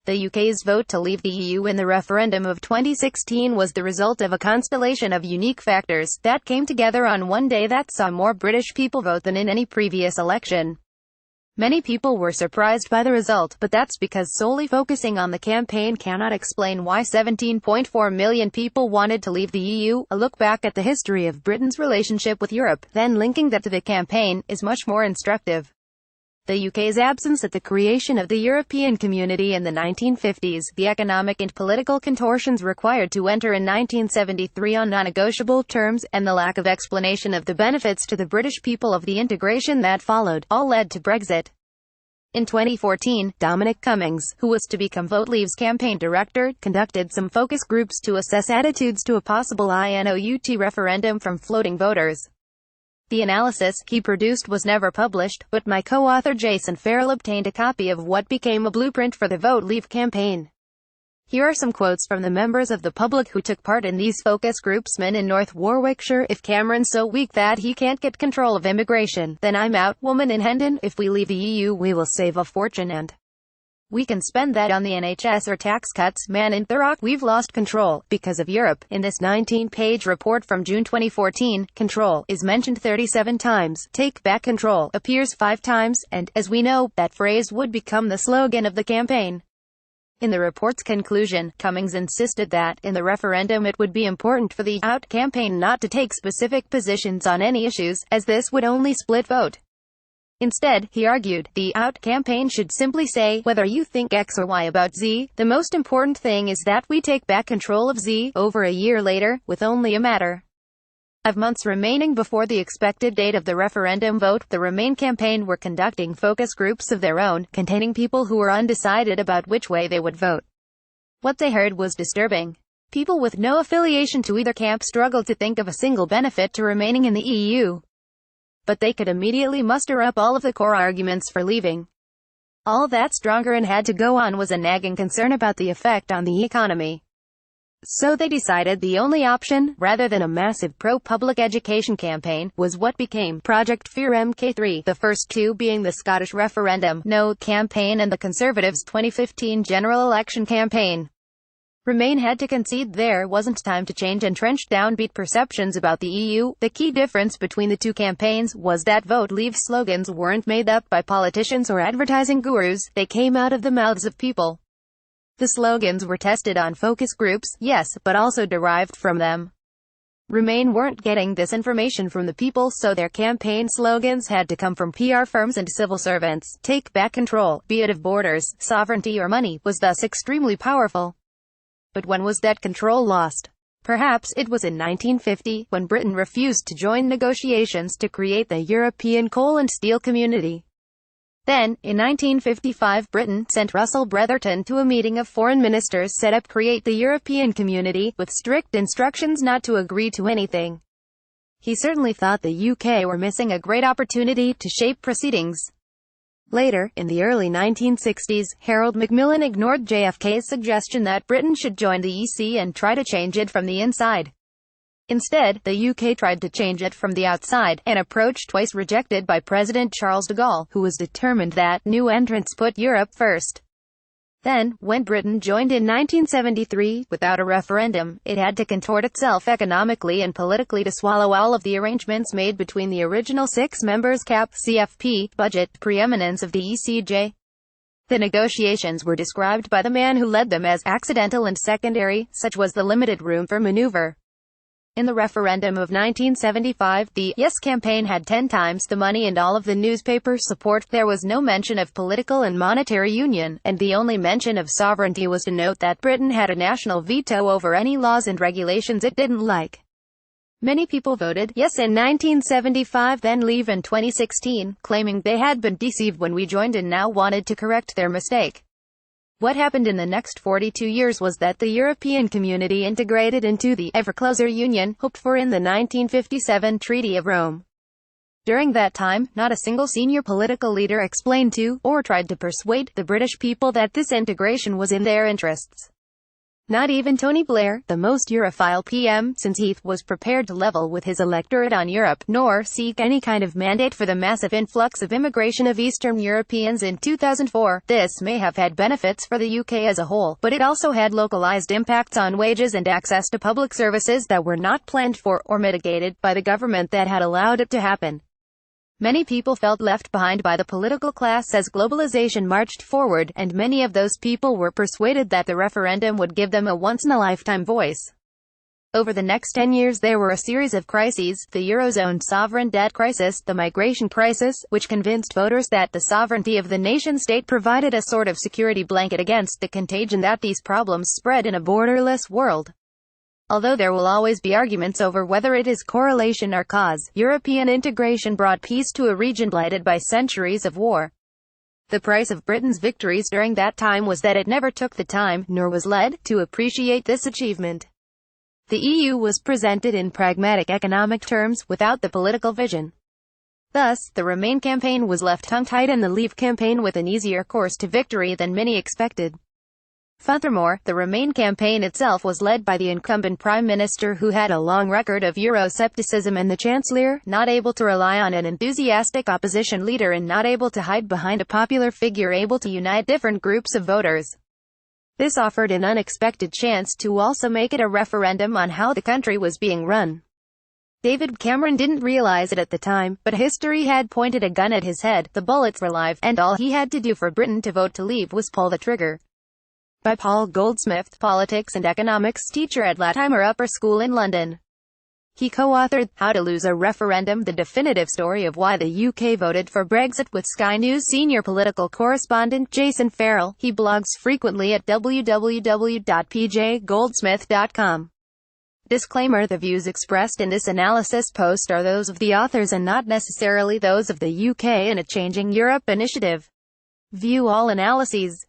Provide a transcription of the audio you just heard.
The UK's vote to leave the EU in the referendum of 2016 was the result of a constellation of unique factors that came together on one day that saw more British people vote than in any previous election. Many people were surprised by the result, but that's because solely focusing on the campaign cannot explain why 17.4 million people wanted to leave the EU. A look back at the history of Britain's relationship with Europe, then linking that to the campaign, is much more instructive. The UK's absence at the creation of the European Community in the 1950s, the economic and political contortions required to enter in 1973 on non-negotiable terms, and the lack of explanation of the benefits to the British people of the integration that followed, all led to Brexit. In 2014, Dominic Cummings, who was to become Vote Leave's campaign director, conducted some focus groups to assess attitudes to a possible INOUT referendum from floating voters. The analysis he produced was never published, but my co-author Jason Farrell obtained a copy of what became a blueprint for the Vote Leave campaign. Here are some quotes from the members of the public who took part in these focus groups. Man in North Warwickshire: if Cameron's so weak that he can't get control of immigration, then I'm out. Woman in Hendon: if we leave the EU we will save a fortune and we can spend that on the NHS or tax cuts. Man in Thurrock: we've lost control, because of Europe. In this 19-page report from June 2014, control is mentioned 37 times, take back control appears 5 times, and, as we know, that phrase would become the slogan of the campaign. In the report's conclusion, Cummings insisted that, in the referendum, it would be important for the Out campaign not to take specific positions on any issues, as this would only split vote. Instead, he argued, the Out campaign should simply say, whether you think X or Y about Z, the most important thing is that we take back control of Z. Over a year later, with only a matter of months remaining before the expected date of the referendum vote, the Remain campaign were conducting focus groups of their own, containing people who were undecided about which way they would vote. What they heard was disturbing. People with no affiliation to either camp struggled to think of a single benefit to remaining in the EU. But they could immediately muster up all of the core arguments for leaving. All that stronger and had to go on was a nagging concern about the effect on the economy. So they decided the only option, rather than a massive pro-public education campaign, was what became Project Fear MK3, the first two being the Scottish Referendum No campaign and the Conservatives' 2015 general election campaign. Remain had to concede there wasn't time to change entrenched downbeat perceptions about the EU. The key difference between the two campaigns was that Vote Leave slogans weren't made up by politicians or advertising gurus, they came out of the mouths of people. The slogans were tested on focus groups, yes, but also derived from them. Remain weren't getting this information from the people, so their campaign slogans had to come from PR firms and civil servants. Take back control, be it of borders, sovereignty or money, was thus extremely powerful. But when was that control lost? Perhaps it was in 1950, when Britain refused to join negotiations to create the European Coal and Steel Community. Then, in 1955, Britain sent Russell Bretherton to a meeting of foreign ministers set up create the European Community, with strict instructions not to agree to anything. He certainly thought the UK were missing a great opportunity to shape proceedings. Later, in the early 1960s, Harold Macmillan ignored JFK's suggestion that Britain should join the EC and try to change it from the inside. Instead, the UK tried to change it from the outside, an approach twice rejected by President Charles de Gaulle, who was determined that new entrants put Europe first. Then, when Britain joined in 1973, without a referendum, it had to contort itself economically and politically to swallow all of the arrangements made between the original 6 members cap, CFP, budget, preeminence of the ECJ. The negotiations were described by the man who led them as accidental and secondary, such was the limited room for maneuver. In the referendum of 1975, the Yes campaign had 10 times the money and all of the newspaper support. There was no mention of political and monetary union, and the only mention of sovereignty was to note that Britain had a national veto over any laws and regulations it didn't like. Many people voted yes in 1975, then leave in 2016, claiming they had been deceived when we joined and now wanted to correct their mistake. What happened in the next 42 years was that the European Community integrated into the ever-closer union, hoped for in the 1957 Treaty of Rome. During that time, not a single senior political leader explained to, or tried to persuade, the British people that this integration was in their interests. Not even Tony Blair, the most Europhile PM since Heath, was prepared to level with his electorate on Europe, nor seek any kind of mandate for the massive influx of immigration of Eastern Europeans in 2004. This may have had benefits for the UK as a whole, but it also had localized impacts on wages and access to public services that were not planned for, or mitigated, by the government that had allowed it to happen. Many people felt left behind by the political class as globalization marched forward, and many of those people were persuaded that the referendum would give them a once-in-a-lifetime voice. Over the next 10 years there were a series of crises: the Eurozone sovereign debt crisis, the migration crisis, which convinced voters that the sovereignty of the nation-state provided a sort of security blanket against the contagion that these problems spread in a borderless world. Although there will always be arguments over whether it is correlation or cause, European integration brought peace to a region blighted by centuries of war. The price of Britain's victories during that time was that it never took the time, nor was led, to appreciate this achievement. The EU was presented in pragmatic economic terms, without the political vision. Thus, the Remain campaign was left tongue-tied and the Leave campaign with an easier course to victory than many expected. Furthermore, the Remain campaign itself was led by the incumbent Prime Minister, who had a long record of Euroscepticism, and the Chancellor, not able to rely on an enthusiastic opposition leader and not able to hide behind a popular figure able to unite different groups of voters. This offered an unexpected chance to also make it a referendum on how the country was being run. David Cameron didn't realize it at the time, but history had pointed a gun at his head. The bullets were live, and all he had to do for Britain to vote to leave was pull the trigger. By Paul Goldsmith, politics and economics teacher at Latimer Upper School in London. He co-authored How to Lose a Referendum, the definitive story of why the UK voted for Brexit, with Sky News senior political correspondent Jason Farrell. He blogs frequently at www.pjgoldsmith.com. Disclaimer: the views expressed in this analysis post are those of the authors and not necessarily those of the UK and a Changing Europe initiative. View all analyses.